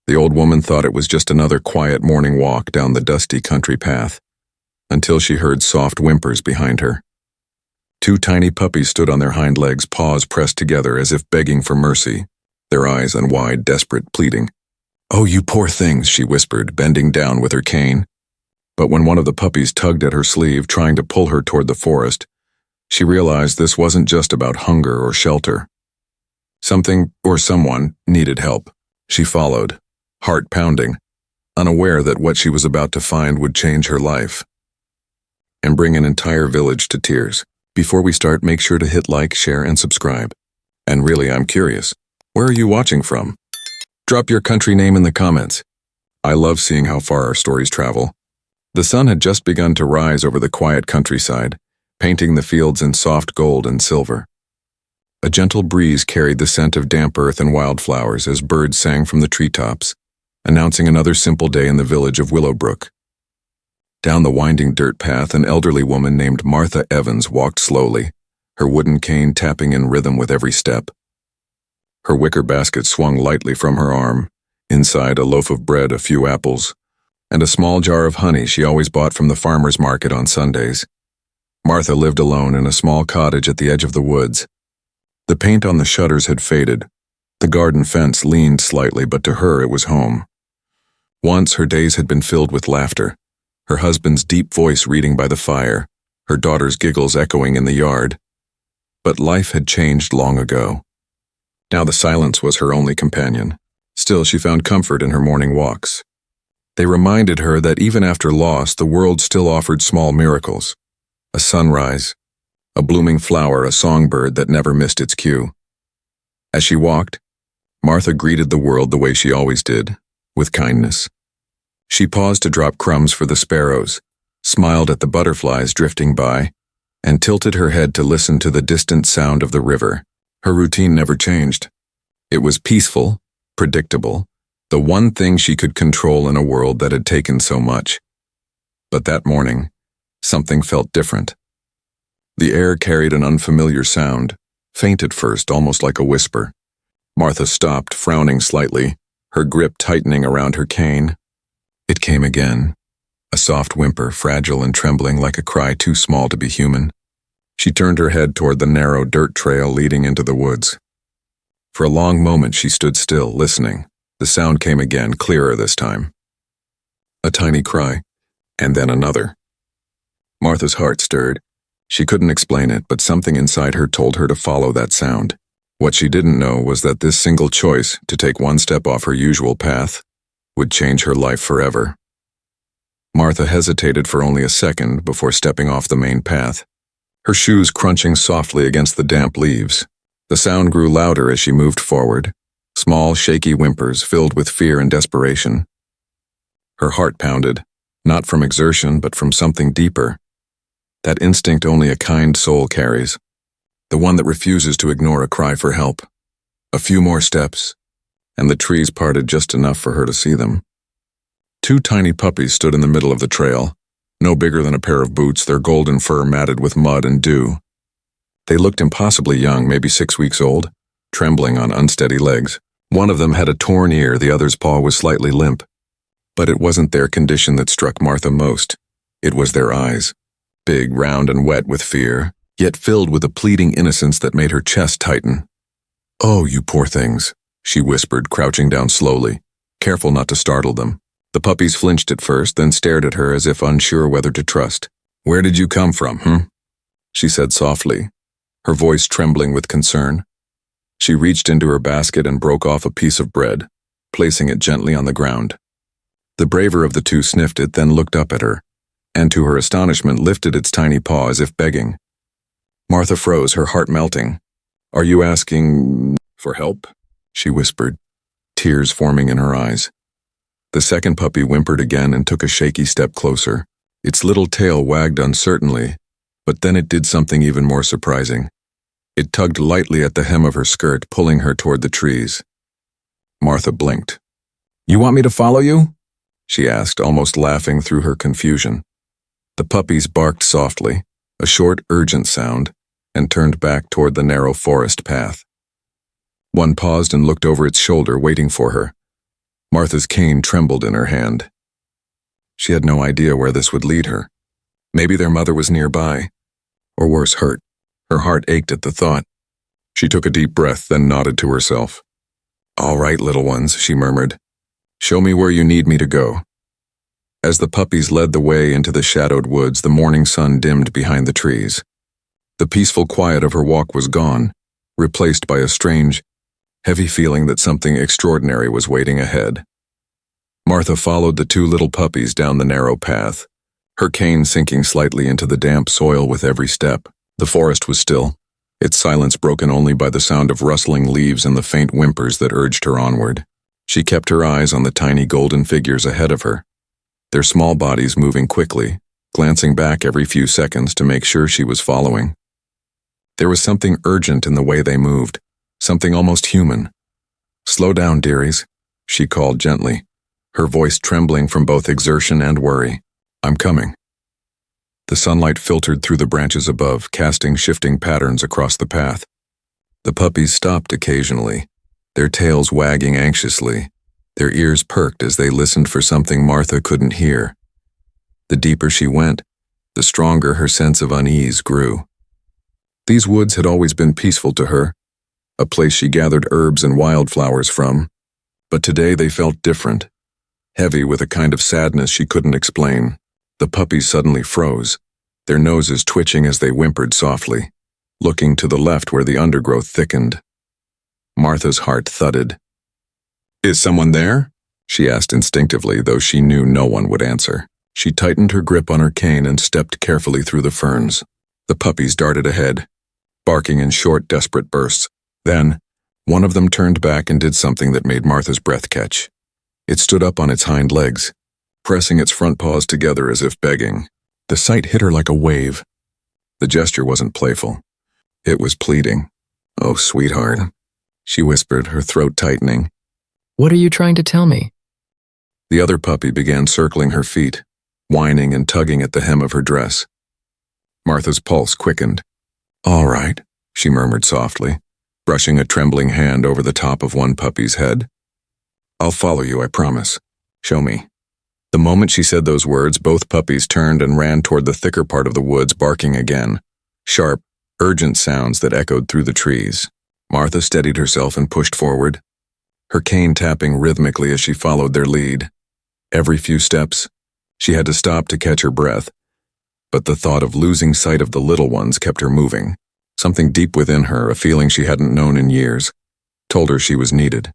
The old woman thought it was just another quiet morning walk down the dusty country path, until she heard soft whimpers behind her. Two tiny puppies stood on their hind legs, paws pressed together as if begging for mercy, their eyes on wide, desperate, pleading. "Oh, you poor things," she whispered, bending down with her cane. But when one of the puppies tugged at her sleeve, trying to pull her toward the forest, she realized this wasn't just about hunger or shelter. Something or someone needed help. She followed, heart pounding, unaware that what she was about to find would change her life and bring an entire village to tears. Before we start, make sure to hit like, share, and subscribe. And really, I'm curious, where are you watching from? Drop your country name in the comments. I love seeing how far our stories travel. The sun had just begun to rise over the quiet countryside, painting the fields in soft gold and silver. A gentle breeze carried the scent of damp earth and wildflowers as birds sang from the treetops, announcing another simple day in the village of Willowbrook. Down the winding dirt path, an elderly woman named Martha Evans walked slowly, her wooden cane tapping in rhythm with every step. Her wicker basket swung lightly from her arm, inside a loaf of bread, a few apples, and a small jar of honey she always bought from the farmer's market on Sundays. Martha lived alone in a small cottage at the edge of the woods. The paint on the shutters had faded. The garden fence leaned slightly, but to her it was home. Once her days had been filled with laughter, her husband's deep voice reading by the fire, her daughter's giggles echoing in the yard. But life had changed long ago. Now the silence was her only companion. Still, she found comfort in her morning walks. They reminded her that even after loss, the world still offered small miracles. A sunrise, a blooming flower, a songbird that never missed its cue. As she walked, Martha greeted the world the way she always did, with kindness. She paused to drop crumbs for the sparrows, smiled at the butterflies drifting by, and tilted her head to listen to the distant sound of the river. Her routine never changed. It was peaceful, predictable, the one thing she could control in a world that had taken so much. But that morning, something felt different. The air carried an unfamiliar sound, faint at first, almost like a whisper. Martha stopped, frowning slightly, her grip tightening around her cane. It came again, a soft whimper, fragile and trembling like a cry too small to be human. She turned her head toward the narrow dirt trail leading into the woods. For a long moment she stood still, listening. The sound came again, clearer this time. A tiny cry, and then another. Martha's heart stirred. She couldn't explain it, but something inside her told her to follow that sound. What she didn't know was that this single choice, to take one step off her usual path, would change her life forever. Martha hesitated for only a second before stepping off the main path, her shoes crunching softly against the damp leaves. The sound grew louder as she moved forward, small, shaky whimpers filled with fear and desperation. Her heart pounded, not from exertion but from something deeper. That instinct only a kind soul carries, the one that refuses to ignore a cry for help. A few more steps, and the trees parted just enough for her to see them. Two tiny puppies stood in the middle of the trail, no bigger than a pair of boots, their golden fur matted with mud and dew. They looked impossibly young, maybe 6 weeks old, trembling on unsteady legs. One of them had a torn ear, the other's paw was slightly limp. But it wasn't their condition that struck Martha most. It was their eyes, big, round, and wet with fear, yet filled with a pleading innocence that made her chest tighten. "Oh, you poor things," she whispered, crouching down slowly, careful not to startle them. The puppies flinched at first, then stared at her as if unsure whether to trust. "Where did you come from, she said softly, her voice trembling with concern. She reached into her basket and broke off a piece of bread, placing it gently on the ground. The braver of the two sniffed it, then looked up at her, and to her astonishment lifted its tiny paw as if begging. Martha froze, her heart melting. "Are you asking for help?" she whispered, tears forming in her eyes. The second puppy whimpered again and took a shaky step closer. Its little tail wagged uncertainly, but then it did something even more surprising. It tugged lightly at the hem of her skirt, pulling her toward the trees. Martha blinked. "You want me to follow you?" she asked, almost laughing through her confusion. The puppies barked softly, a short, urgent sound, and turned back toward the narrow forest path. One paused and looked over its shoulder, waiting for her. Martha's cane trembled in her hand. She had no idea where this would lead her. Maybe their mother was nearby, or worse, hurt. Her heart ached at the thought. She took a deep breath, then nodded to herself. "All right, little ones," she murmured. "Show me where you need me to go." As the puppies led the way into the shadowed woods, the morning sun dimmed behind the trees. The peaceful quiet of her walk was gone, replaced by a strange, heavy feeling that something extraordinary was waiting ahead. Martha followed the two little puppies down the narrow path, her cane sinking slightly into the damp soil with every step. The forest was still, its silence broken only by the sound of rustling leaves and the faint whimpers that urged her onward. She kept her eyes on the tiny golden figures ahead of her, their small bodies moving quickly, glancing back every few seconds to make sure she was following. There was something urgent in the way they moved, something almost human. "Slow down, dearies," she called gently, her voice trembling from both exertion and worry. "I'm coming." The sunlight filtered through the branches above, casting shifting patterns across the path. The puppies stopped occasionally, their tails wagging anxiously, their ears perked as they listened for something Martha couldn't hear. The deeper she went, the stronger her sense of unease grew. These woods had always been peaceful to her, a place she gathered herbs and wildflowers from, but today they felt different, heavy with a kind of sadness she couldn't explain. The puppies suddenly froze, their noses twitching as they whimpered softly, looking to the left where the undergrowth thickened. Martha's heart thudded. "Is someone there?" she asked instinctively, though she knew no one would answer. She tightened her grip on her cane and stepped carefully through the ferns. The puppies darted ahead, barking in short, desperate bursts. Then, one of them turned back and did something that made Martha's breath catch. It stood up on its hind legs, pressing its front paws together as if begging. The sight hit her like a wave. The gesture wasn't playful. It was pleading. "Oh, sweetheart," she whispered, her throat tightening. "What are you trying to tell me?" The other puppy began circling her feet, whining and tugging at the hem of her dress. Martha's pulse quickened. "All right," she murmured softly, brushing a trembling hand over the top of one puppy's head. "I'll follow you, I promise. Show me." The moment she said those words, both puppies turned and ran toward the thicker part of the woods, barking again. Sharp, urgent sounds that echoed through the trees. Martha steadied herself and pushed forward, her cane tapping rhythmically as she followed their lead. Every few steps, she had to stop to catch her breath, but the thought of losing sight of the little ones kept her moving. Something deep within her, a feeling she hadn't known in years, told her she was needed.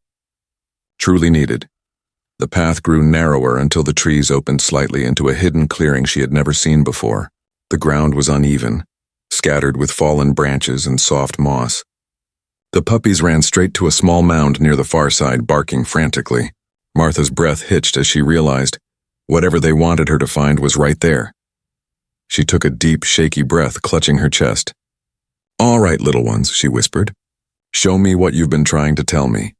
Truly needed. The path grew narrower until the trees opened slightly into a hidden clearing she had never seen before. The ground was uneven, scattered with fallen branches and soft moss. The puppies ran straight to a small mound near the far side, barking frantically. Martha's breath hitched as she realized whatever they wanted her to find was right there. She took a deep, shaky breath, clutching her chest. "All right, little ones," she whispered. "Show me what you've been trying to tell me."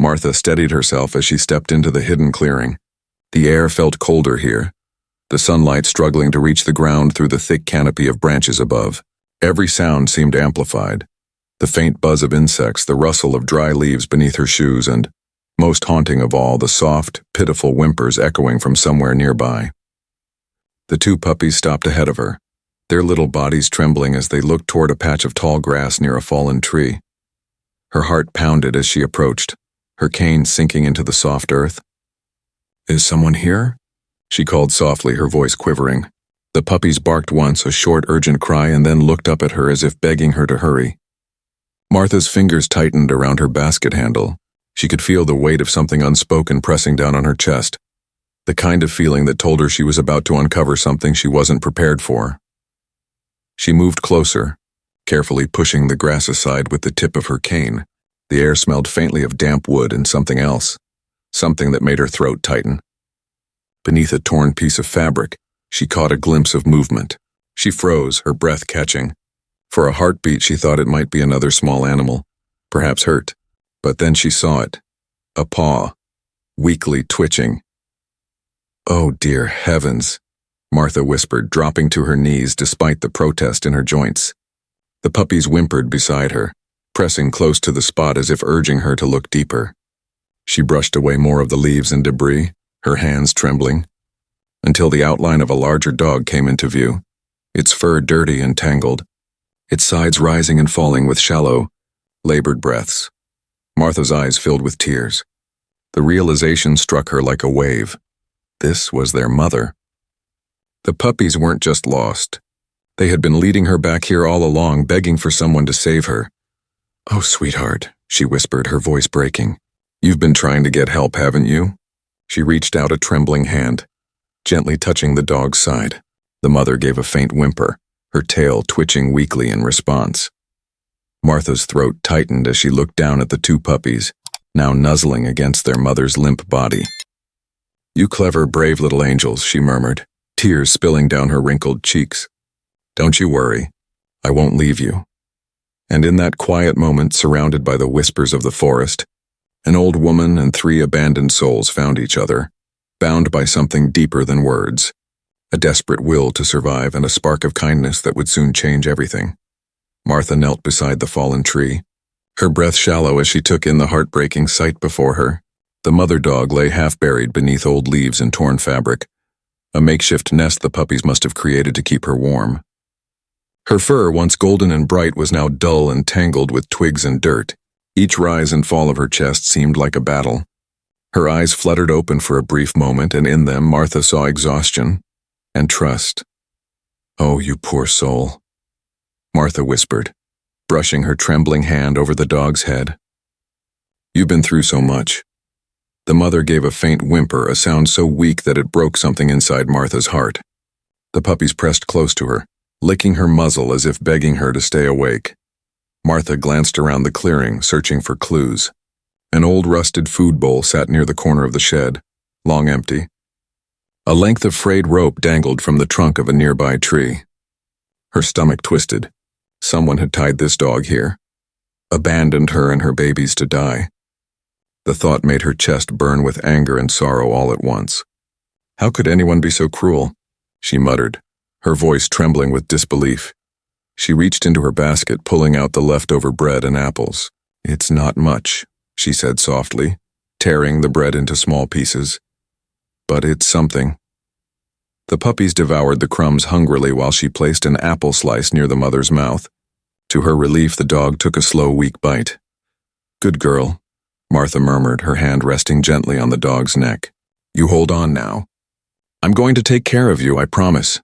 Martha steadied herself as she stepped into the hidden clearing. The air felt colder here, the sunlight struggling to reach the ground through the thick canopy of branches above. Every sound seemed amplified. The faint buzz of insects, the rustle of dry leaves beneath her shoes, and, most haunting of all, the soft, pitiful whimpers echoing from somewhere nearby. The two puppies stopped ahead of her, their little bodies trembling as they looked toward a patch of tall grass near a fallen tree. Her heart pounded as she approached, her cane sinking into the soft earth. "Is someone here?" she called softly, her voice quivering. The puppies barked once, a short, urgent cry, and then looked up at her as if begging her to hurry. Martha's fingers tightened around her basket handle. She could feel the weight of something unspoken pressing down on her chest, the kind of feeling that told her she was about to uncover something she wasn't prepared for. She moved closer, carefully pushing the grass aside with the tip of her cane. The air smelled faintly of damp wood and something else, something that made her throat tighten. Beneath a torn piece of fabric, she caught a glimpse of movement. She froze, her breath catching. For a heartbeat, she thought it might be another small animal, perhaps hurt. But then she saw it, a paw, weakly twitching. "Oh, dear heavens," Martha whispered, dropping to her knees despite the protest in her joints. The puppies whimpered beside her, pressing close to the spot as if urging her to look deeper. She brushed away more of the leaves and debris, her hands trembling, until the outline of a larger dog came into view, its fur dirty and tangled, its sides rising and falling with shallow, labored breaths. Martha's eyes filled with tears. The realization struck her like a wave. This was their mother. The puppies weren't just lost. They had been leading her back here all along, begging for someone to save her. "Oh, sweetheart," she whispered, her voice breaking. "You've been trying to get help, haven't you?" She reached out a trembling hand, gently touching the dog's side. The mother gave a faint whimper, her tail twitching weakly in response. Martha's throat tightened as she looked down at the two puppies, now nuzzling against their mother's limp body. "You clever, brave little angels," she murmured, tears spilling down her wrinkled cheeks. "Don't you worry. I won't leave you." And in that quiet moment, surrounded by the whispers of the forest, an old woman and three abandoned souls found each other, bound by something deeper than words, a desperate will to survive and a spark of kindness that would soon change everything. Martha knelt beside the fallen tree, her breath shallow as she took in the heartbreaking sight before her. The mother dog lay half-buried beneath old leaves and torn fabric, a makeshift nest the puppies must have created to keep her warm. Her fur, once golden and bright, was now dull and tangled with twigs and dirt. Each rise and fall of her chest seemed like a battle. Her eyes fluttered open for a brief moment, and in them Martha saw exhaustion and trust. "Oh, you poor soul," Martha whispered, brushing her trembling hand over the dog's head. "You've been through so much." The mother gave a faint whimper, a sound so weak that it broke something inside Martha's heart. The puppies pressed close to her, licking her muzzle as if begging her to stay awake. Martha glanced around the clearing, searching for clues. An old rusted food bowl sat near the corner of the shed, long empty. A length of frayed rope dangled from the trunk of a nearby tree. Her stomach twisted. Someone had tied this dog here, abandoned her and her babies to die. The thought made her chest burn with anger and sorrow all at once. "How could anyone be so cruel?" she muttered, her voice trembling with disbelief. She reached into her basket, pulling out the leftover bread and apples. "It's not much," she said softly, tearing the bread into small pieces. "But it's something." The puppies devoured the crumbs hungrily while she placed an apple slice near the mother's mouth. To her relief, the dog took a slow, weak bite. "Good girl," Martha murmured, her hand resting gently on the dog's neck. "You hold on now. I'm going to take care of you, I promise."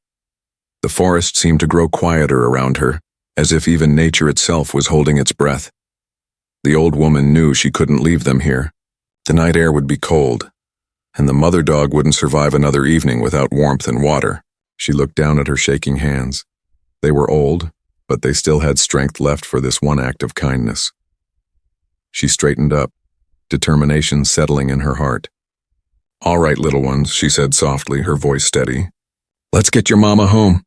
The forest seemed to grow quieter around her, as if even nature itself was holding its breath. The old woman knew she couldn't leave them here. The night air would be cold, and the mother dog wouldn't survive another evening without warmth and water. She looked down at her shaking hands. They were old, but they still had strength left for this one act of kindness. She straightened up, determination settling in her heart. "All right, little ones," she said softly, her voice steady. "Let's get your mama home."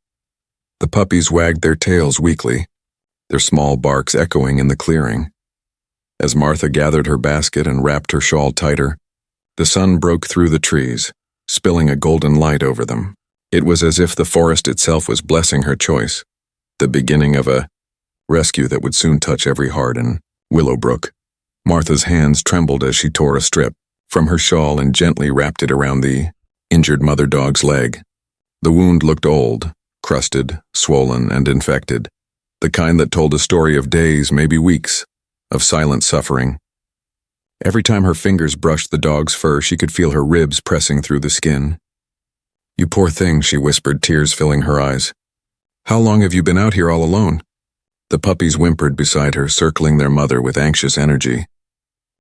The puppies wagged their tails weakly, their small barks echoing in the clearing. As Martha gathered her basket and wrapped her shawl tighter, the sun broke through the trees, spilling a golden light over them. It was as if the forest itself was blessing her choice, the beginning of a rescue that would soon touch every heart in Willowbrook. Martha's hands trembled as she tore a strip from her shawl and gently wrapped it around the injured mother dog's leg. The wound looked old, crusted, swollen, and infected, the kind that told a story of days, maybe weeks, of silent suffering. Every time her fingers brushed the dog's fur, she could feel her ribs pressing through the skin. "You poor thing," she whispered, tears filling her eyes. "How long have you been out here all alone?" The puppies whimpered beside her, circling their mother with anxious energy.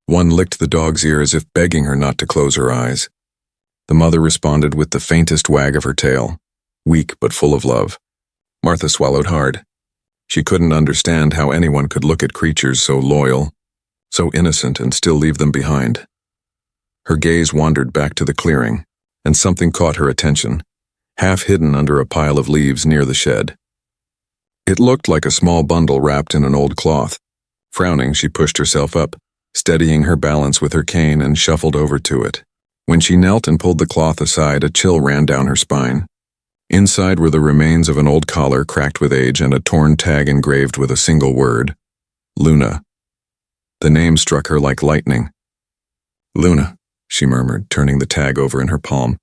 One licked the dog's ear as if begging her not to close her eyes. The mother responded with the faintest wag of her tail, weak but full of love. Martha swallowed hard. She couldn't understand how anyone could look at creatures so loyal, so innocent, and still leave them behind. Her gaze wandered back to the clearing, and something caught her attention, half hidden under a pile of leaves near the shed. It looked like a small bundle wrapped in an old cloth. Frowning, she pushed herself up, steadying her balance with her cane, and shuffled over to it. When she knelt and pulled the cloth aside, a chill ran down her spine. Inside were the remains of an old collar cracked with age and a torn tag engraved with a single word: Luna. The name struck her like lightning. Luna, she murmured, turning the tag over in her palm.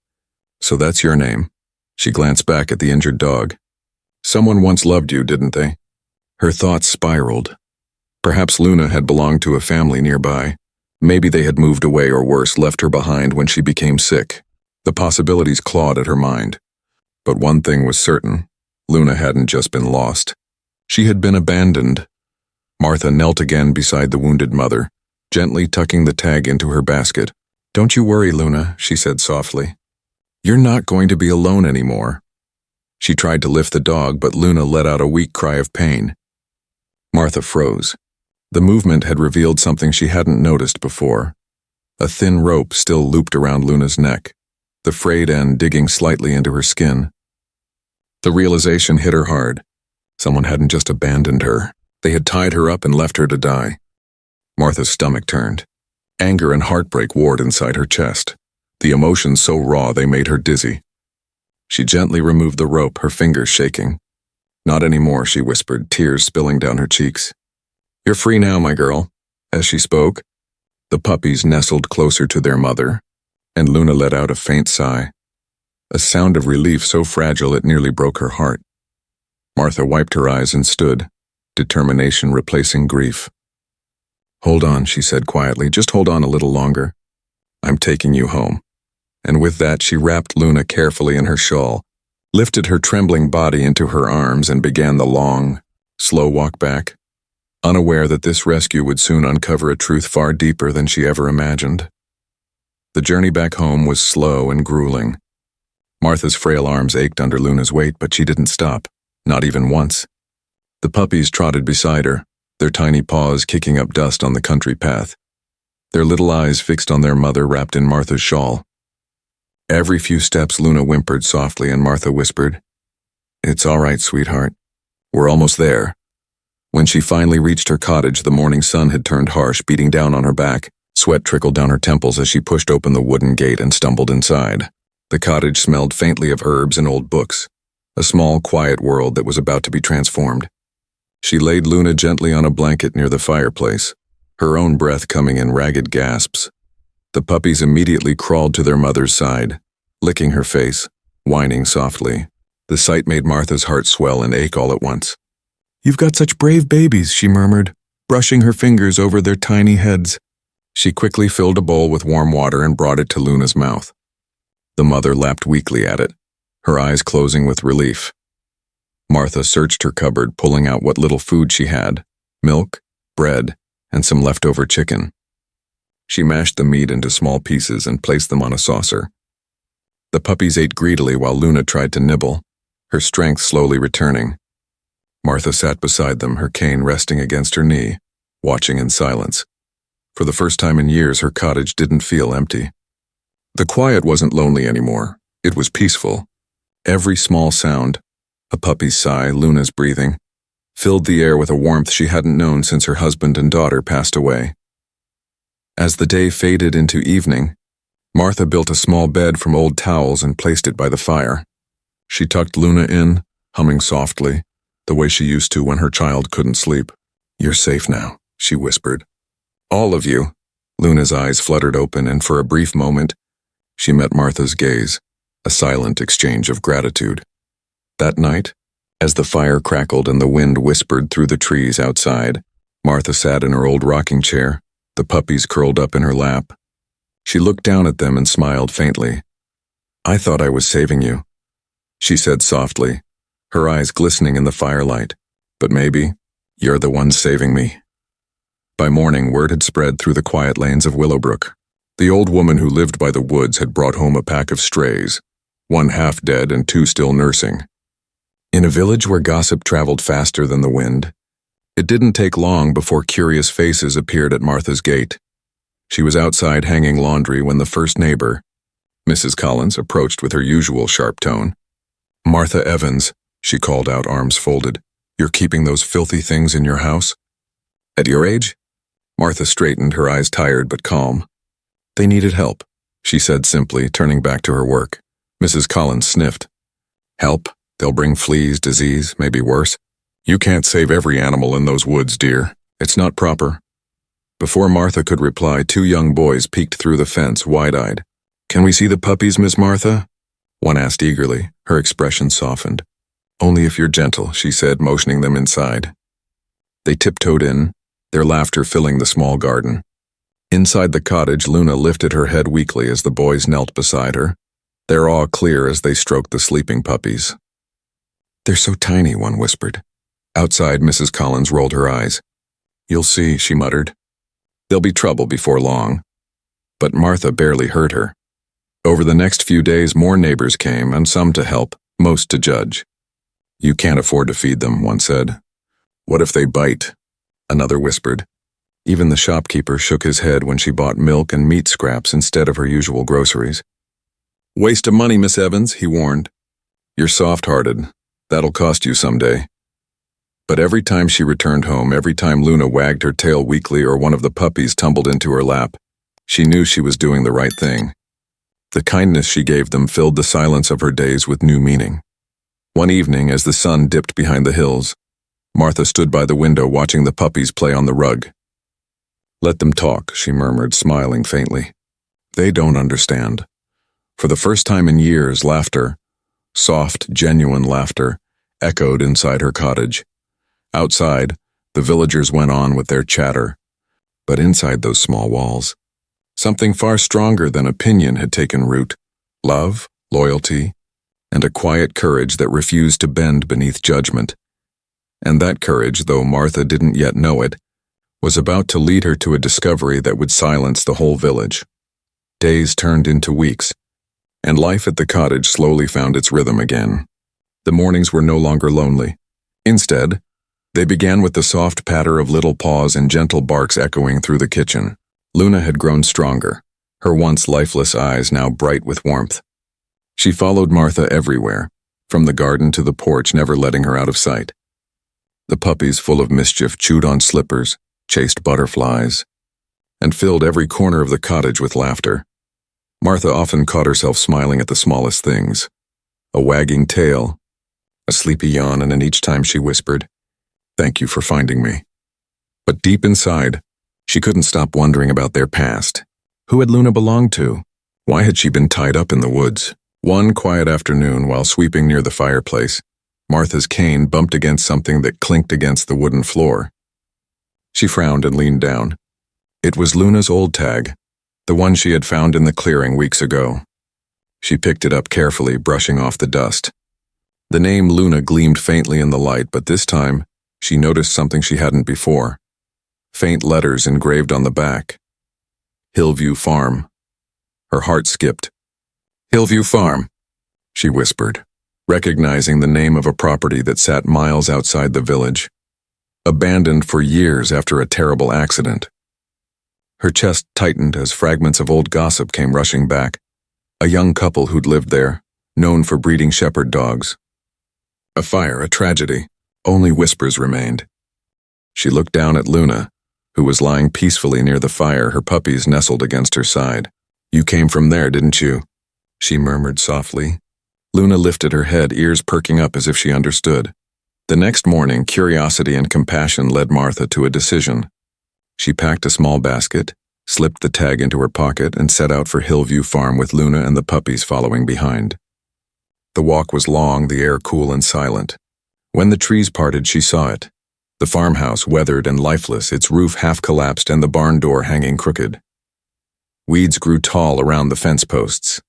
So that's your name. She glanced back at the injured dog. Someone once loved you, didn't they? Her thoughts spiraled. Perhaps Luna had belonged to a family nearby. Maybe they had moved away or worse, left her behind when she became sick. The possibilities clawed at her mind. But one thing was certain. Luna hadn't just been lost. She had been abandoned. Martha knelt again beside the wounded mother, gently tucking the tag into her basket. Don't you worry, Luna, she said softly. You're not going to be alone anymore. She tried to lift the dog, but Luna let out a weak cry of pain. Martha froze. The movement had revealed something she hadn't noticed before. A thin rope still looped around Luna's neck, the frayed end digging slightly into her skin. The realization hit her hard. Someone hadn't just abandoned her. They had tied her up and left her to die. Martha's stomach turned. Anger and heartbreak warred inside her chest, the emotions so raw they made her dizzy. She gently removed the rope, her fingers shaking. Not anymore, she whispered, tears spilling down her cheeks. You're free now, my girl. As she spoke, the puppies nestled closer to their mother, and Luna let out a faint sigh, a sound of relief so fragile it nearly broke her heart. Martha wiped her eyes and stood, determination replacing grief. Hold on, she said quietly, just hold on a little longer. I'm taking you home. And with that, she wrapped Luna carefully in her shawl, lifted her trembling body into her arms, and began the long, slow walk back, unaware that this rescue would soon uncover a truth far deeper than she ever imagined. The journey back home was slow and grueling. Martha's frail arms ached under Luna's weight, but she didn't stop, not even once. The puppies trotted beside her, their tiny paws kicking up dust on the country path, their little eyes fixed on their mother wrapped in Martha's shawl. Every few steps Luna whimpered softly, and Martha whispered, It's all right, sweetheart. We're almost there. When she finally reached her cottage, the morning sun had turned harsh, beating down on her back. Sweat trickled down her temples as she pushed open the wooden gate and stumbled inside. The cottage smelled faintly of herbs and old books, a small, quiet world that was about to be transformed. She laid Luna gently on a blanket near the fireplace, her own breath coming in ragged gasps. The puppies immediately crawled to their mother's side, licking her face, whining softly. The sight made Martha's heart swell and ache all at once. You've got such brave babies, she murmured, brushing her fingers over their tiny heads. She quickly filled a bowl with warm water and brought it to Luna's mouth. The mother lapped weakly at it, her eyes closing with relief. Martha searched her cupboard, pulling out what little food she had, milk, bread, and some leftover chicken. She mashed the meat into small pieces and placed them on a saucer. The puppies ate greedily while Luna tried to nibble, her strength slowly returning. Martha sat beside them, her cane resting against her knee, watching in silence. For the first time in years, her cottage didn't feel empty. The quiet wasn't lonely anymore. It was peaceful. Every small sound, a puppy's sigh, Luna's breathing, filled the air with a warmth she hadn't known since her husband and daughter passed away. As the day faded into evening, Martha built a small bed from old towels and placed it by the fire. She tucked Luna in, humming softly, the way she used to when her child couldn't sleep. You're safe now, she whispered. All of you. Luna's eyes fluttered open, and for a brief moment, she met Martha's gaze, a silent exchange of gratitude. That night, as the fire crackled and the wind whispered through the trees outside, Martha sat in her old rocking chair, the puppies curled up in her lap. She looked down at them and smiled faintly. I thought I was saving you, she said softly, her eyes glistening in the firelight. But maybe you're the one saving me. By morning, word had spread through the quiet lanes of Willowbrook. The old woman who lived by the woods had brought home a pack of strays, one half dead and two still nursing. In a village where gossip traveled faster than the wind, it didn't take long before curious faces appeared at Martha's gate. She was outside hanging laundry when the first neighbor, Mrs. Collins, approached with her usual sharp tone. Martha Evans, she called out, arms folded. You're keeping those filthy things in your house? At your age? Martha straightened, her eyes tired but calm. They needed help, she said simply, turning back to her work. Mrs. Collins sniffed. Help? They'll bring fleas, disease, maybe worse. You can't save every animal in those woods, dear. It's not proper. Before Martha could reply, two young boys peeked through the fence, wide-eyed. "Can we see the puppies, Miss Martha?" One asked eagerly. Her expression softened. "Only if you're gentle," she said, motioning them inside. They tiptoed in, their laughter filling the small garden. Inside the cottage, Luna lifted her head weakly as the boys knelt beside her, their awe clear as they stroked the sleeping puppies. "They're so tiny," one whispered. Outside, Mrs. Collins rolled her eyes. "You'll see," she muttered. "There'll be trouble before long." But Martha barely heard her. Over the next few days, more neighbors came, and some to help, most to judge. "You can't afford to feed them," one said. "What if they bite?" another whispered. Even the shopkeeper shook his head when she bought milk and meat scraps instead of her usual groceries. "Waste of money, Miss Evans," he warned. "You're soft-hearted. That'll cost you someday." But every time she returned home, every time Luna wagged her tail weakly or one of the puppies tumbled into her lap, she knew she was doing the right thing. The kindness she gave them filled the silence of her days with new meaning. One evening, as the sun dipped behind the hills, Martha stood by the window watching the puppies play on the rug. "Let them talk," she murmured, smiling faintly. "They don't understand." For the first time in years, laughter, soft, genuine laughter, echoed inside her cottage. Outside, the villagers went on with their chatter. But inside those small walls, something far stronger than opinion had taken root: love, loyalty, and a quiet courage that refused to bend beneath judgment. And that courage, though Martha didn't yet know it, was about to lead her to a discovery that would silence the whole village. Days turned into weeks, and life at the cottage slowly found its rhythm again. The mornings were no longer lonely. Instead, they began with the soft patter of little paws and gentle barks echoing through the kitchen. Luna had grown stronger, her once lifeless eyes now bright with warmth. She followed Martha everywhere, from the garden to the porch, never letting her out of sight. The puppies, full of mischief, chewed on slippers, chased butterflies, and filled every corner of the cottage with laughter. Martha often caught herself smiling at the smallest things: a wagging tail, a sleepy yawn, and each time she whispered, "Thank you for finding me." But deep inside, she couldn't stop wondering about their past. Who had Luna belonged to? Why had she been tied up in the woods? One quiet afternoon, while sweeping near the fireplace, Martha's cane bumped against something that clinked against the wooden floor. She frowned and leaned down. It was Luna's old tag, the one she had found in the clearing weeks ago. She picked it up carefully, brushing off the dust. The name Luna gleamed faintly in the light, but this time, she noticed something she hadn't before. Faint letters engraved on the back. Hillview Farm. Her heart skipped. "Hillview Farm," she whispered, recognizing the name of a property that sat miles outside the village, abandoned for years after a terrible accident. Her chest tightened as fragments of old gossip came rushing back. A young couple who'd lived there, known for breeding shepherd dogs. A fire, a tragedy. Only whispers remained. She looked down at Luna, who was lying peacefully near the fire, her puppies nestled against her side. "You came from there, didn't you?" she murmured softly. Luna lifted her head, ears perking up as if she understood. The next morning, curiosity and compassion led Martha to a decision. She packed a small basket, slipped the tag into her pocket, and set out for Hillview Farm with Luna and the puppies following behind. The walk was long, the air cool and silent. When the trees parted, she saw it. The farmhouse, weathered and lifeless, its roof half collapsed and the barn door hanging crooked. Weeds grew tall around the fence posts.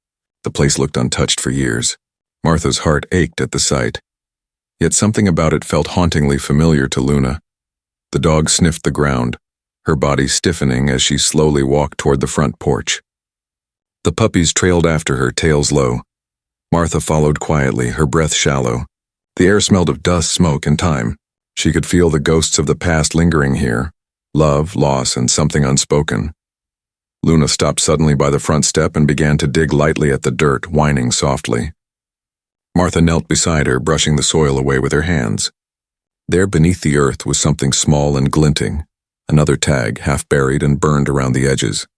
The place looked untouched for years. Martha's heart ached at the sight. Yet something about it felt hauntingly familiar to Luna. The dog sniffed the ground, her body stiffening as she slowly walked toward the front porch. The puppies trailed after her, tails low. Martha followed quietly, her breath shallow. The air smelled of dust, smoke, and time. She could feel the ghosts of the past lingering here: love, loss, and something unspoken. Luna stopped suddenly by the front step and began to dig lightly at the dirt, whining softly. Martha knelt beside her, brushing the soil away with her hands. There beneath the earth was something small and glinting, another tag, half buried and burned around the edges.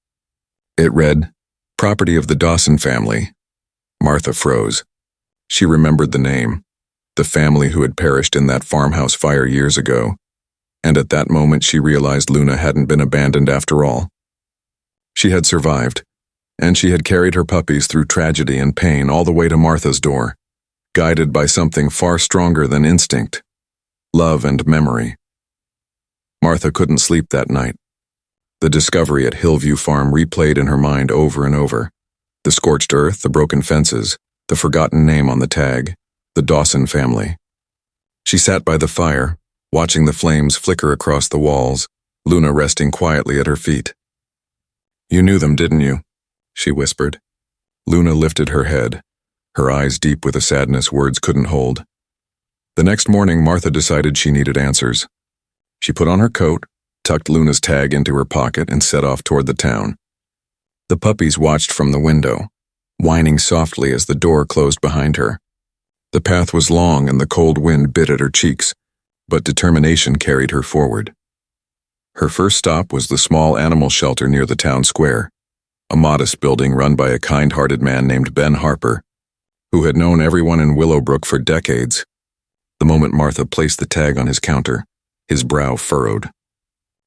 It read, "Property of the Dawson family." Martha froze. She remembered the name, the family who had perished in that farmhouse fire years ago. And at that moment she realized Luna hadn't been abandoned after all. She had survived, and she had carried her puppies through tragedy and pain all the way to Martha's door, guided by something far stronger than instinct, love and memory. Martha couldn't sleep that night. The discovery at Hillview Farm replayed in her mind over and over. The scorched earth, the broken fences, the forgotten name on the tag, the Dawson family. She sat by the fire, watching the flames flicker across the walls, Luna resting quietly at her feet. "You knew them, didn't you?" she whispered. Luna lifted her head, her eyes deep with a sadness words couldn't hold. The next morning, Martha decided she needed answers. She put on her coat, tucked Luna's tag into her pocket, and set off toward the town. The puppies watched from the window, whining softly as the door closed behind her. The path was long and the cold wind bit at her cheeks, but determination carried her forward. Her first stop was the small animal shelter near the town square, a modest building run by a kind-hearted man named Ben Harper, who had known everyone in Willowbrook for decades. The moment Martha placed the tag on his counter, his brow furrowed.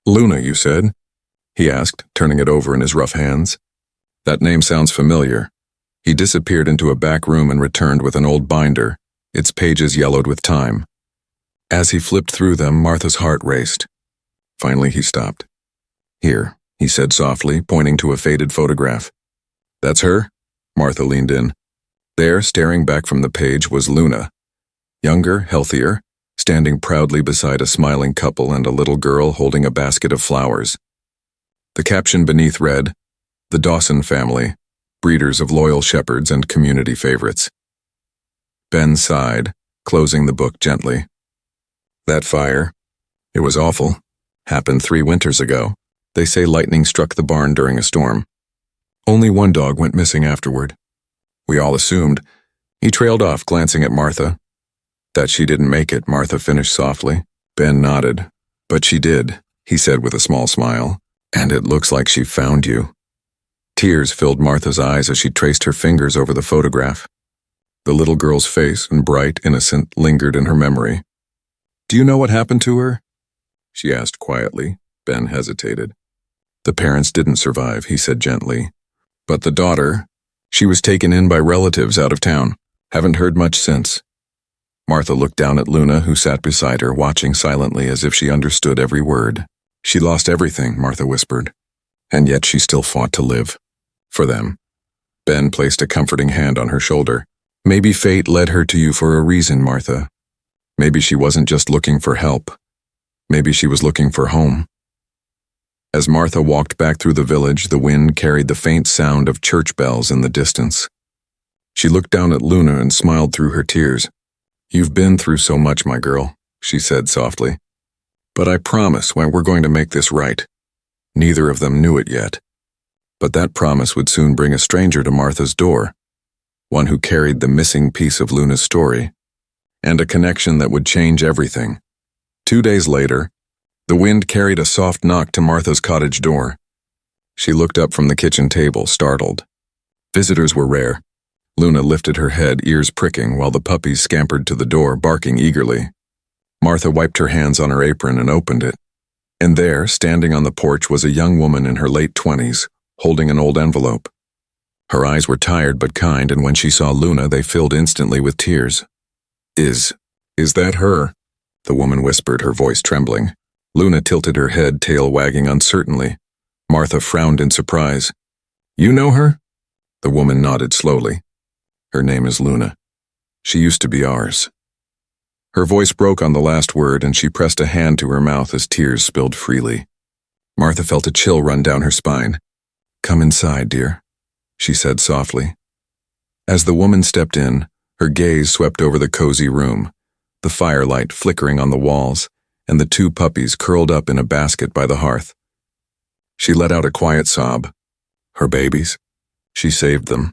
"Luna, you said?" he asked, turning it over in his rough hands. "That name sounds familiar." He disappeared into a back room and returned with an old binder, its pages yellowed with time. As he flipped through them, Martha's heart raced. Finally, he stopped. "Here," he said softly, pointing to a faded photograph. "That's her?" Martha leaned in. There, staring back from the page, was Luna. Younger, healthier, standing proudly beside a smiling couple and a little girl holding a basket of flowers. The caption beneath read, "The Dawson family, breeders of loyal shepherds and community favorites." Ben sighed, closing the book gently. "That fire, it was awful, happened 3 winters ago. They say lightning struck the barn during a storm. Only one dog went missing afterward. We all assumed." He trailed off, glancing at Martha. "That she didn't make it," Martha finished softly. Ben nodded. "But she did," he said with a small smile. "And it looks like she found you." Tears filled Martha's eyes as she traced her fingers over the photograph. The little girl's face, and bright, innocent, lingered in her memory. "Do you know what happened to her?" she asked quietly. Ben hesitated. "The parents didn't survive," he said gently. "But the daughter, she was taken in by relatives out of town. Haven't heard much since." Martha looked down at Luna, who sat beside her, watching silently as if she understood every word. "She lost everything," Martha whispered. "And yet she still fought to live. For them." Ben placed a comforting hand on her shoulder. "Maybe fate led her to you for a reason, Martha. Maybe she wasn't just looking for help. Maybe she was looking for home." As Martha walked back through the village, the wind carried the faint sound of church bells in the distance. She looked down at Luna and smiled through her tears. "You've been through so much, my girl," she said softly. "But I promise we're going to make this right." Neither of them knew it yet. But that promise would soon bring a stranger to Martha's door, one who carried the missing piece of Luna's story, and a connection that would change everything. 2 days later, the wind carried a soft knock to Martha's cottage door. She looked up from the kitchen table, startled. Visitors were rare. Luna lifted her head, ears pricking, while the puppies scampered to the door, barking eagerly. Martha wiped her hands on her apron and opened it. And there, standing on the porch, was a young woman in her late 20s, holding an old envelope. Her eyes were tired but kind, and when she saw Luna, they filled instantly with tears. Is that her?" the woman whispered, her voice trembling. Luna tilted her head, tail wagging uncertainly. Martha frowned in surprise. "You know her?" The woman nodded slowly. "Her name is Luna. She used to be ours." Her voice broke on the last word, and she pressed a hand to her mouth as tears spilled freely. Martha felt a chill run down her spine. "Come inside, dear," she said softly. As the woman stepped in, her gaze swept over the cozy room, the firelight flickering on the walls, and the 2 puppies curled up in a basket by the hearth. She let out a quiet sob. Her babies? She saved them.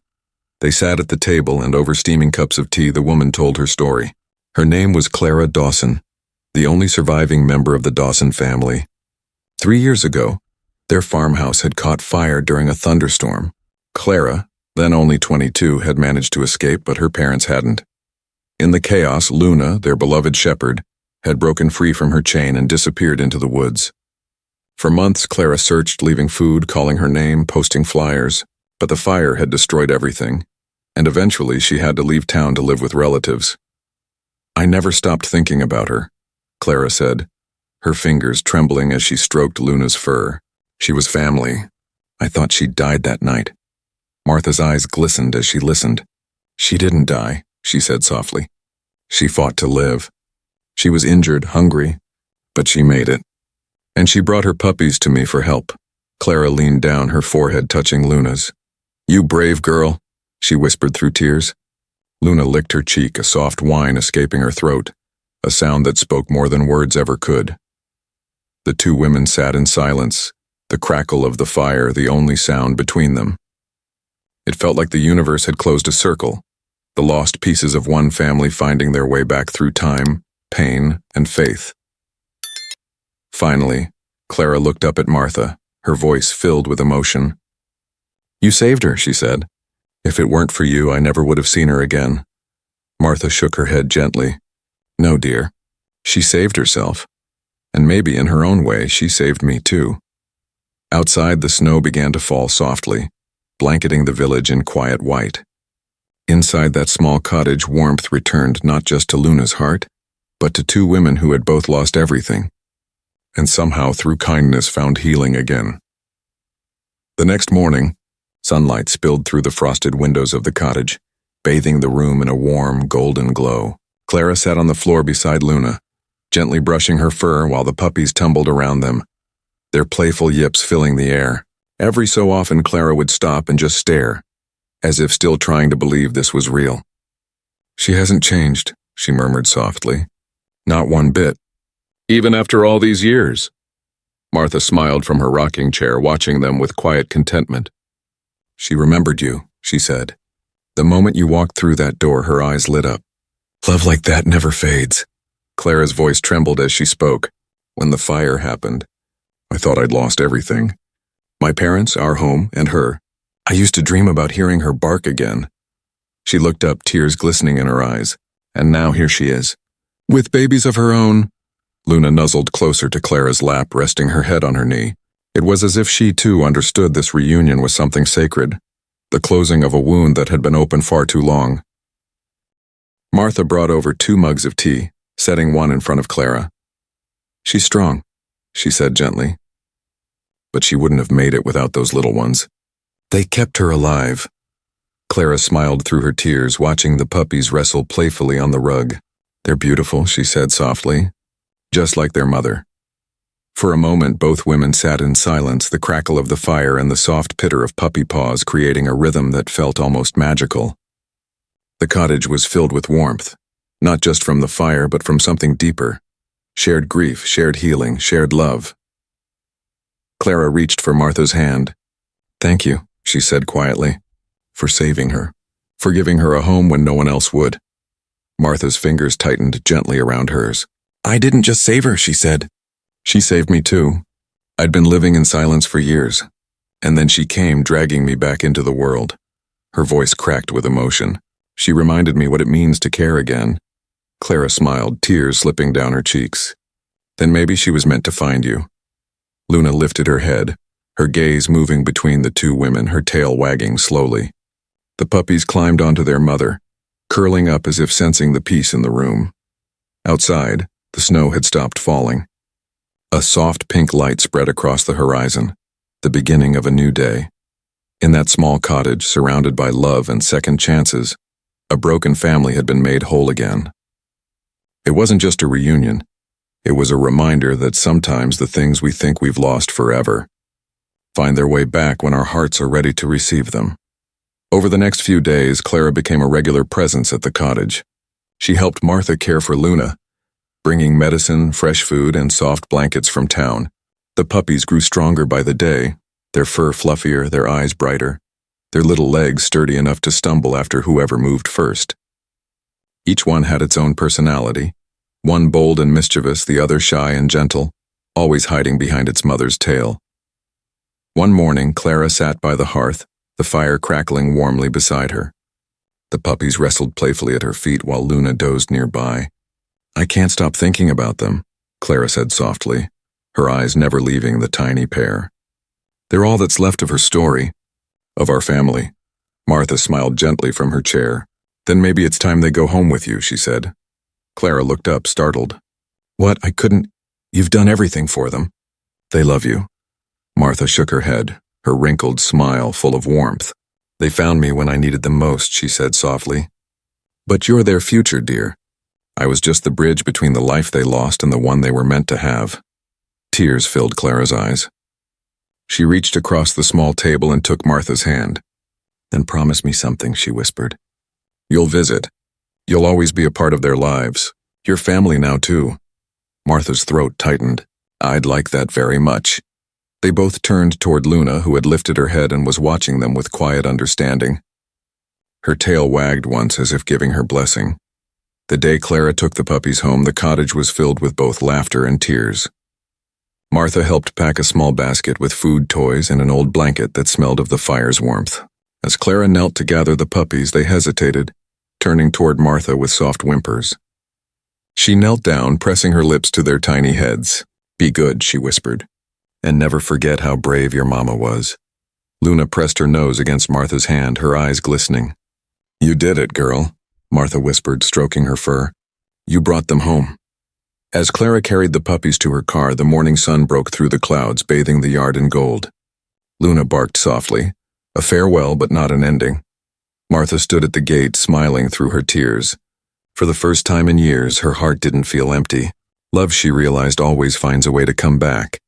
They sat at the table, and over steaming cups of tea the woman told her story. Her name was Clara Dawson, the only surviving member of the Dawson family. 3 years ago, their farmhouse had caught fire during a thunderstorm. Clara, then only 22, had managed to escape, but her parents hadn't. In the chaos, Luna, their beloved shepherd, had broken free from her chain and disappeared into the woods. For months, Clara searched, leaving food, calling her name, posting flyers, but the fire had destroyed everything, and eventually she had to leave town to live with relatives. "I never stopped thinking about her," Clara said, her fingers trembling as she stroked Luna's fur. "She was family. I thought she died that night." Martha's eyes glistened as she listened. "She didn't die," she said softly. "She fought to live. She was injured, hungry, but she made it. And she brought her puppies to me for help." Clara leaned down, her forehead touching Luna's. "You brave girl," she whispered through tears. Luna licked her cheek, a soft whine escaping her throat, a sound that spoke more than words ever could. The two women sat in silence, the crackle of the fire the only sound between them. It felt like the universe had closed a circle, the lost pieces of one family finding their way back through time, pain, and faith. Finally, Clara looked up at Martha, her voice filled with emotion. "You saved her," she said. "If it weren't for you, I never would have seen her again." Martha shook her head gently. "No, dear. She saved herself. And maybe in her own way, she saved me too." Outside, the snow began to fall softly, blanketing the village in quiet white. Inside that small cottage, warmth returned not just to Luna's heart, but to two women who had both lost everything, and somehow through kindness found healing again. The next morning, sunlight spilled through the frosted windows of the cottage, bathing the room in a warm, golden glow. Clara sat on the floor beside Luna, gently brushing her fur while the puppies tumbled around them, their playful yips filling the air. Every so often, Clara would stop and just stare, as if still trying to believe this was real. "She hasn't changed," she murmured softly. "Not one bit. Even after all these years." Martha smiled from her rocking chair, watching them with quiet contentment. "She remembered you," she said. "The moment you walked through that door, her eyes lit up. Love like that never fades." Clara's voice trembled as she spoke. "When the fire happened, I thought I'd lost everything. My parents, our home, and her. I used to dream about hearing her bark again." She looked up, tears glistening in her eyes. "And now here she is, with babies of her own." Luna nuzzled closer to Clara's lap, resting her head on her knee. It was as if she too understood this reunion was something sacred, the closing of a wound that had been open far too long. Martha brought over 2 mugs of tea, setting one in front of Clara. "She's strong," she said gently. "But she wouldn't have made it without those little ones. They kept her alive." Clara smiled through her tears, watching the puppies wrestle playfully on the rug. "They're beautiful," she said softly, "just like their mother." For a moment, both women sat in silence, the crackle of the fire and the soft pitter of puppy paws creating a rhythm that felt almost magical. The cottage was filled with warmth, not just from the fire, but from something deeper. Shared grief, shared healing, shared love. Clara reached for Martha's hand. "Thank you," she said quietly, "for saving her, for giving her a home when no one else would." Martha's fingers tightened gently around hers. "I didn't just save her," she said. "She saved me too. I'd been living in silence for years, and then she came dragging me back into the world." Her voice cracked with emotion. "She reminded me what it means to care again." Clara smiled, tears slipping down her cheeks. "Then maybe she was meant to find you." Luna lifted her head, her gaze moving between the two women, her tail wagging slowly. The puppies climbed onto their mother, curling up as if sensing the peace in the room. Outside, the snow had stopped falling. A soft pink light spread across the horizon, the beginning of a new day. In that small cottage, surrounded by love and second chances, a broken family had been made whole again. It wasn't just a reunion. It was a reminder that sometimes the things we think we've lost forever find their way back when our hearts are ready to receive them. Over the next few days, Clara became a regular presence at the cottage. She helped Martha care for Luna, bringing medicine, fresh food, and soft blankets from town. The puppies grew stronger by the day, their fur fluffier, their eyes brighter, their little legs sturdy enough to stumble after whoever moved first. Each one had its own personality, one bold and mischievous, the other shy and gentle, always hiding behind its mother's tail. One morning, Clara sat by the hearth, the fire crackling warmly beside her. The puppies wrestled playfully at her feet while Luna dozed nearby. I can't stop thinking about them, Clara said softly, her eyes never leaving the tiny pair. They're all that's left of her story, of our family. Martha smiled gently from her chair. Then maybe it's time they go home with you, she said. Clara looked up, startled. What? I couldn't. You've done everything for them. They love you. Martha shook her head, her wrinkled smile full of warmth. They found me when I needed them most, she said softly. But you're their future, dear. I was just the bridge between the life they lost and the one they were meant to have. Tears filled Clara's eyes. She reached across the small table and took Martha's hand. Then promise me something, she whispered. You'll visit. You'll always be a part of their lives. Your family now, too. Martha's throat tightened. I'd like that very much. They both turned toward Luna, who had lifted her head and was watching them with quiet understanding. Her tail wagged once as if giving her blessing. The day Clara took the puppies home, the cottage was filled with both laughter and tears. Martha helped pack a small basket with food, toys, and an old blanket that smelled of the fire's warmth. As Clara knelt to gather the puppies, they hesitated, turning toward Martha with soft whimpers. She knelt down, pressing her lips to their tiny heads. Be good, she whispered, and never forget how brave your mama was. Luna pressed her nose against Martha's hand, her eyes glistening. You did it, girl, Martha whispered, stroking her fur. You brought them home. As Clara carried the puppies to her car, the morning sun broke through the clouds, bathing the yard in gold. Luna barked softly, a farewell but not an ending. Martha stood at the gate, smiling through her tears. For the first time in years, her heart didn't feel empty. Love, she realized, always finds a way to come back,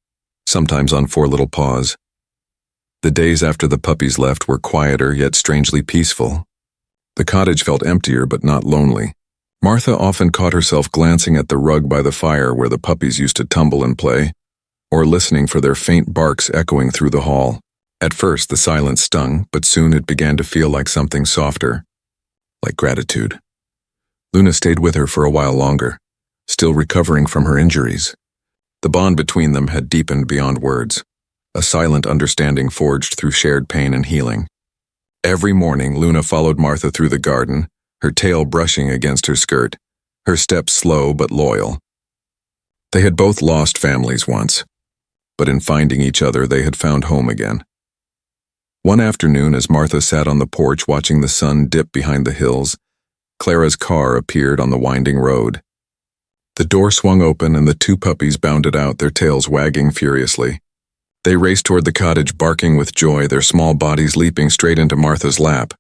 sometimes on 4 little paws. The days after the puppies left were quieter yet strangely peaceful. The cottage felt emptier but not lonely. Martha often caught herself glancing at the rug by the fire where the puppies used to tumble and play, or listening for their faint barks echoing through the hall. At first the silence stung, but soon it began to feel like something softer, like gratitude. Luna stayed with her for a while longer, still recovering from her injuries. The bond between them had deepened beyond words, a silent understanding forged through shared pain and healing. Every morning, Luna followed Martha through the garden, her tail brushing against her skirt, her steps slow but loyal. They had both lost families once, but in finding each other, they had found home again. One afternoon, as Martha sat on the porch watching the sun dip behind the hills, Clara's car appeared on the winding road. The door swung open and the 2 puppies bounded out, their tails wagging furiously. They raced toward the cottage, barking with joy, their small bodies leaping straight into Martha's lap.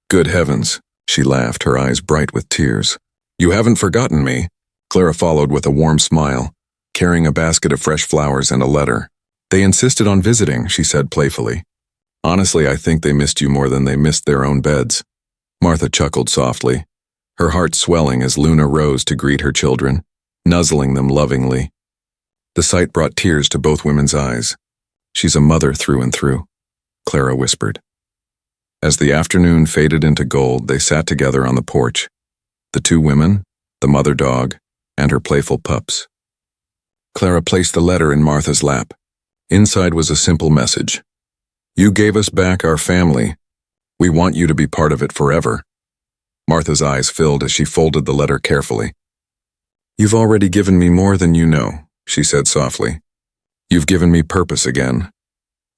Good heavens, she laughed, her eyes bright with tears. You haven't forgotten me. Clara followed with a warm smile, carrying a basket of fresh flowers and a letter. They insisted on visiting, she said playfully. Honestly, I think they missed you more than they missed their own beds. Martha chuckled softly, her heart swelling as Luna rose to greet her children, nuzzling them lovingly. The sight brought tears to both women's eyes. She's a mother through and through, Clara whispered. As the afternoon faded into gold, they sat together on the porch, the 2 women, the mother dog, and her playful pups. Clara placed the letter in Martha's lap. Inside was a simple message. You gave us back our family. We want you to be part of it forever. Martha's eyes filled as she folded the letter carefully. You've already given me more than you know, she said softly. You've given me purpose again.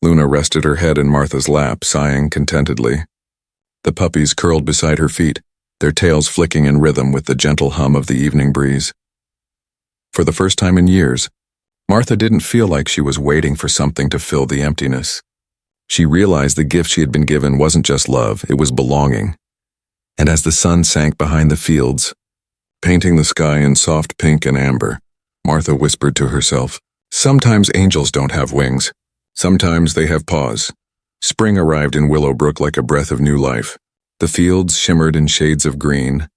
Luna rested her head in Martha's lap, sighing contentedly. The puppies curled beside her feet, their tails flicking in rhythm with the gentle hum of the evening breeze. For the first time in years, Martha didn't feel like she was waiting for something to fill the emptiness. She realized the gift she had been given wasn't just love, it was belonging. And as the sun sank behind the fields, painting the sky in soft pink and amber, Martha whispered to herself, sometimes angels don't have wings. Sometimes they have paws. Spring arrived in Willowbrook like a breath of new life. The fields shimmered in shades of green,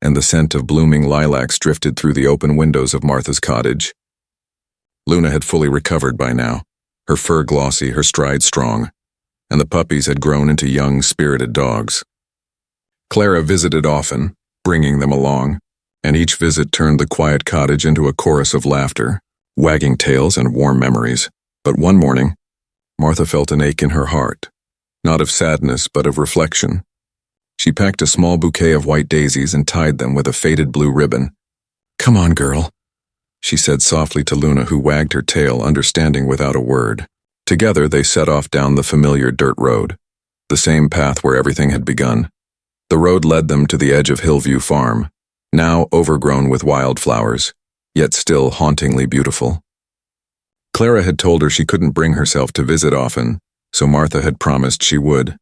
and the scent of blooming lilacs drifted through the open windows of Martha's cottage. Luna had fully recovered by now, her fur glossy, her stride strong, and the puppies had grown into young, spirited dogs. Clara visited often, bringing them along, and each visit turned the quiet cottage into a chorus of laughter, wagging tails and warm memories. But one morning, Martha felt an ache in her heart, not of sadness but of reflection. She packed a small bouquet of white daisies and tied them with a faded blue ribbon. "Come on, girl," she said softly to Luna, who wagged her tail, understanding without a word. Together they set off down the familiar dirt road, the same path where everything had begun. The road led them to the edge of Hillview Farm, now overgrown with wildflowers, yet still hauntingly beautiful. Clara had told her she couldn't bring herself to visit often, so Martha had promised she would.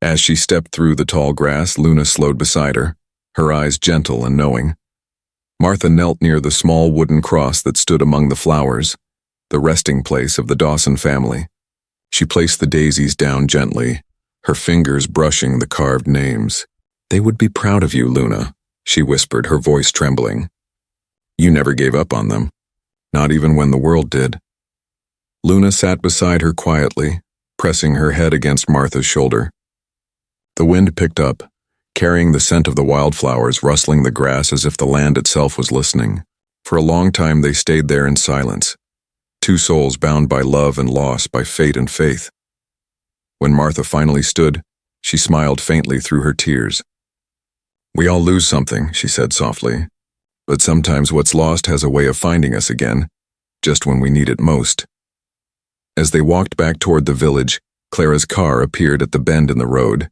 As she stepped through the tall grass, Luna slowed beside her, her eyes gentle and knowing. Martha knelt near the small wooden cross that stood among the flowers, the resting place of the Dawson family. She placed the daisies down gently, her fingers brushing the carved names. "They would be proud of you, Luna," she whispered, her voice trembling. "You never gave up on them, not even when the world did." Luna sat beside her quietly, pressing her head against Martha's shoulder. The wind picked up, carrying the scent of the wildflowers, rustling the grass as if the land itself was listening. For a long time they stayed there in silence, two souls bound by love and loss, by fate and faith. When Martha finally stood, she smiled faintly through her tears. "We all lose something," she said softly, "but sometimes what's lost has a way of finding us again, just when we need it most." As they walked back toward the village, Clara's car appeared at the bend in the road.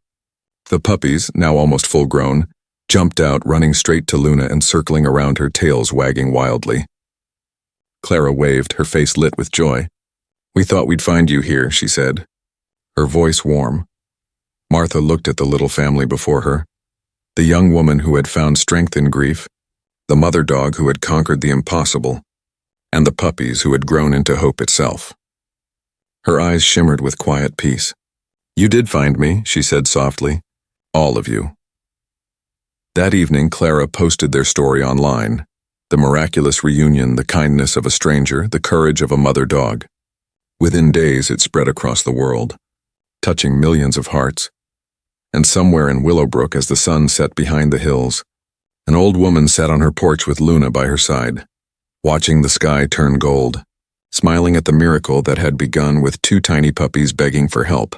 The puppies, now almost full-grown, jumped out, running straight to Luna and circling around her, tails wagging wildly. Clara waved, her face lit with joy. "We thought we'd find you here," she said, her voice warm. Martha looked at the little family before her, the young woman who had found strength in grief, the mother dog who had conquered the impossible, and the puppies who had grown into hope itself. Her eyes shimmered with quiet peace. "You did find me," she said softly. "All of you." That evening, Clara posted their story online. The miraculous reunion, the kindness of a stranger, the courage of a mother dog. Within days, it spread across the world, touching millions of hearts. And somewhere in Willowbrook, as the sun set behind the hills, an old woman sat on her porch with Luna by her side, watching the sky turn gold, smiling at the miracle that had begun with two tiny puppies begging for help.